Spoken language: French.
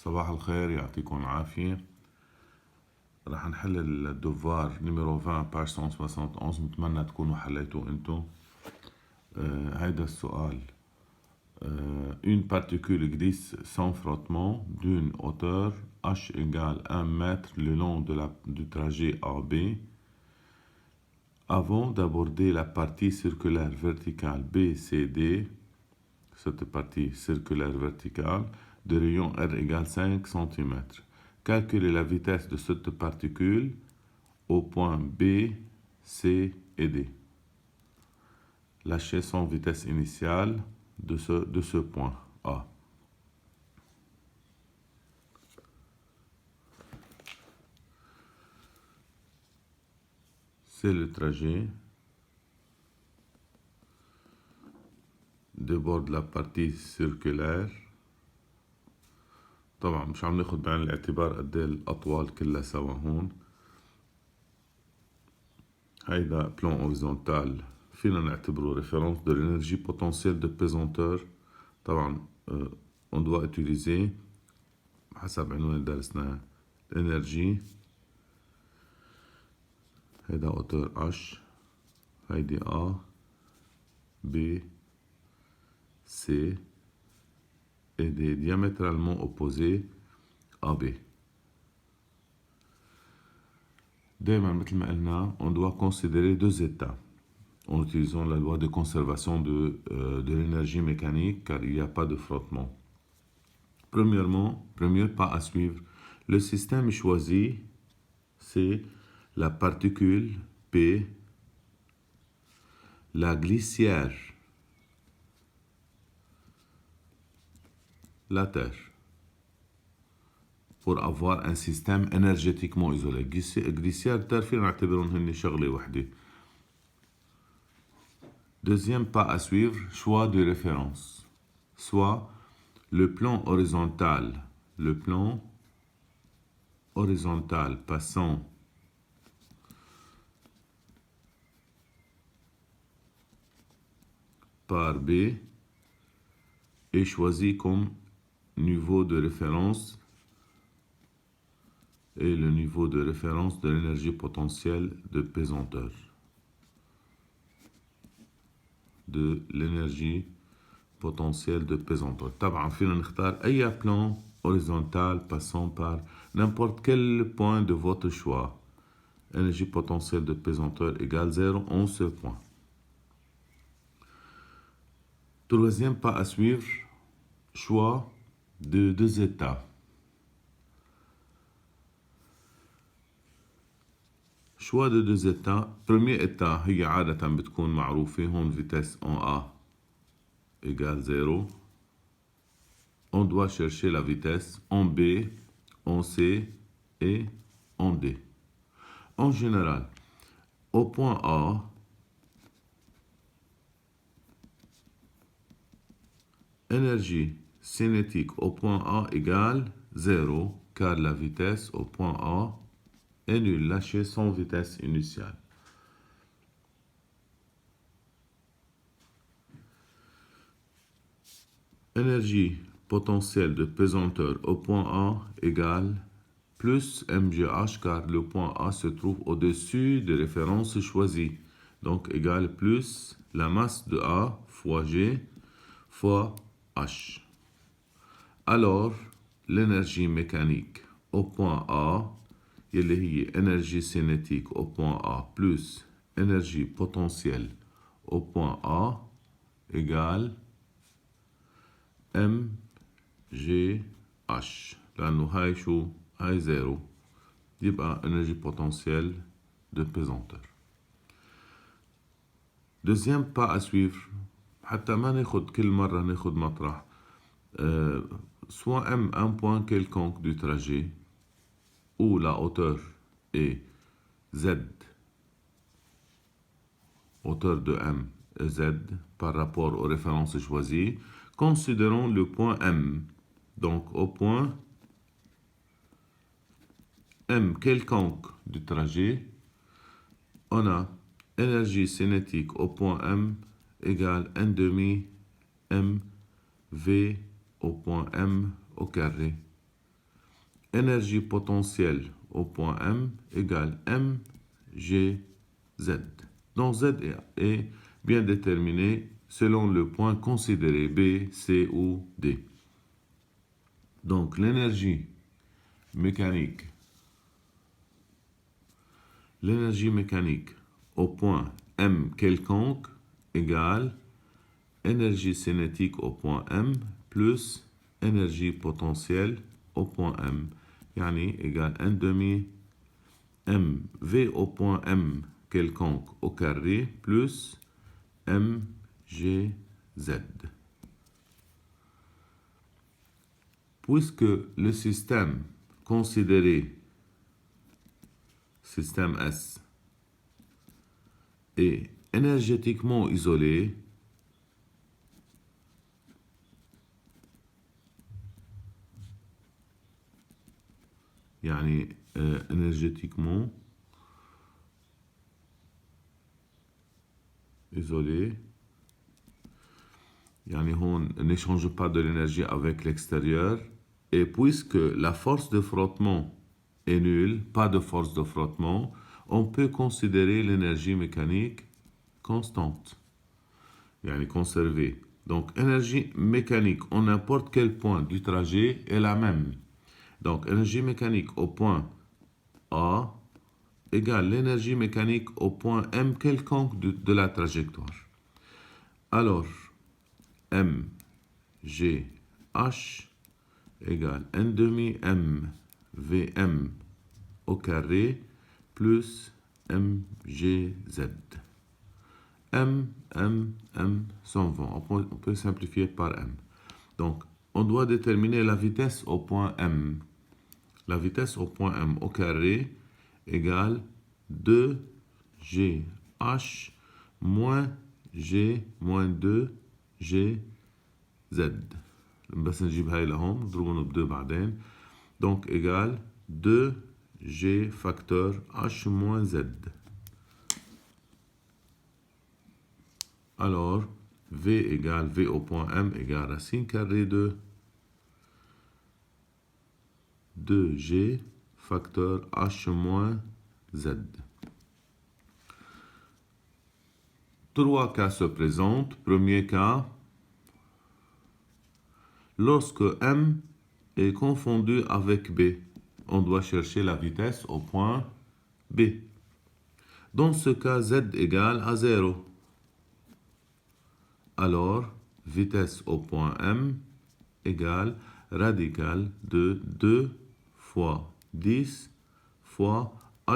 صباح الخير، يعطيكم العافية. رح نحل الدوفوار نيميرو 20 باج 171. متمنى تكونوا حليتوا انتو. هيدا السؤال. Une particule glisse sans frottement d'une hauteur h égale 1 mètre le long du trajet AB. Avant d'aborder la partie circulaire verticale BCD, cette partie circulaire verticale, de rayon R égale 5 cm. Calculez la vitesse de cette particule au point B, C et D. Lâchez son vitesse initiale de ce point A. C'est le trajet de bord de la partie circulaire. طبعا مش عم ناخد بعين الاعتبار قد ايه الاطوال كلها سوا هون. هيدا بلان هوريزونتال فينا نعتبره ريفيرونس de l'énergie potentielle de pesanteur. طبعا on doit utiliser حسب عنوان اللي درسناه l'énergie. هيدا hauteur H، هيدي A B C et des diamétralement opposés AB. دائما مثل ما قلنا on doit considérer deux états en utilisant la loi de conservation de l'énergie mécanique car il n'y a pas de frottement. Premier pas à suivre, le système choisi c'est la particule P, la glissière, la Terre, pour avoir un système énergétiquement isolé. glissière Terre فينا نعتبرهم هن شغلة وحدة. Deuxième pas à suivre, choix de référence. Soit le plan horizontal passant par B est choisi comme niveau de référence et le niveau de référence de l'énergie potentielle de pesanteur. طبعا فينا نختار أي plan horizontal passant par n'importe quel point de votre choix. Énergie potentielle de pesanteur égale 0 en ce point. Troisième pas à suivre, choix de deux états. choix de deux états. Premier état هي عادة بتكون معروفة هون vitesse en A égale 0. On doit chercher la vitesse en B, en C et en D. En général, au point A, énergie cinétique au point A égale 0 car la vitesse au point A est nulle. Lâchez son vitesse initiale. Énergie potentielle de pesanteur au point A égale plus mgh car le point A se trouve au-dessus des références choisies. Donc égale plus la masse de A fois G fois H. Alors l'énergie mécanique au point A يلي هي énergie cinétique au point A plus énergie potentielle au point A égale mgh لأنه هاي شو؟ هاي 0 يبقى énergie potentielle de pesanteur. Deuxième pas à suivre حتى ما ناخد كل مرة ناخد مطرح. Soit M un point quelconque du trajet où la hauteur est Z, hauteur de M est Z par rapport aux références choisies. Considérons le point M. Donc au point M quelconque du trajet, on a énergie cinétique au point M égale 1/2 mv au point M au carré énergie potentielle au point M égale mgz. Donc Z est bien déterminé selon le point considéré B, C ou D. Donc l'énergie mécanique au point M quelconque égale énergie cinétique au point M plus énergie potentielle au point M. Yani égale 1 demi mv au point M quelconque au carré plus mgz. Puisque le système considéré, système S, est énergétiquement isolé, يعني énergétiquement isolé, يعني هون n'échange pas de l'énergie avec l'extérieur, et puisque la force de frottement est nulle, pas de force de frottement, on peut considérer l'énergie mécanique constante, يعني conservée. Donc énergie mécanique en n'importe quel point du trajet est la même. Donc énergie mécanique au point A égale l'énergie mécanique au point M quelconque de la trajectoire. Alors, M, G, H égale 1 demi M, Vm au carré plus MGZ. M s'en vont. On peut simplifier par M. Donc, on doit déterminer la vitesse au point M. La vitesse au point M au carré égale 2GH moins G moins 2GZ. بس نجيب هاي لهون نضربهم ب 2 بعدين. Donc égale 2G facteur H moins Z. Alors, V égale V au point M égale racine carrée de 2G facteur H moins Z. Trois cas se présentent. Premier cas, lorsque M est confondu avec B, on doit chercher la vitesse au point B. Dans ce cas, Z égale à 0. Alors, vitesse au point M égale radicale de 2 fois 10 fois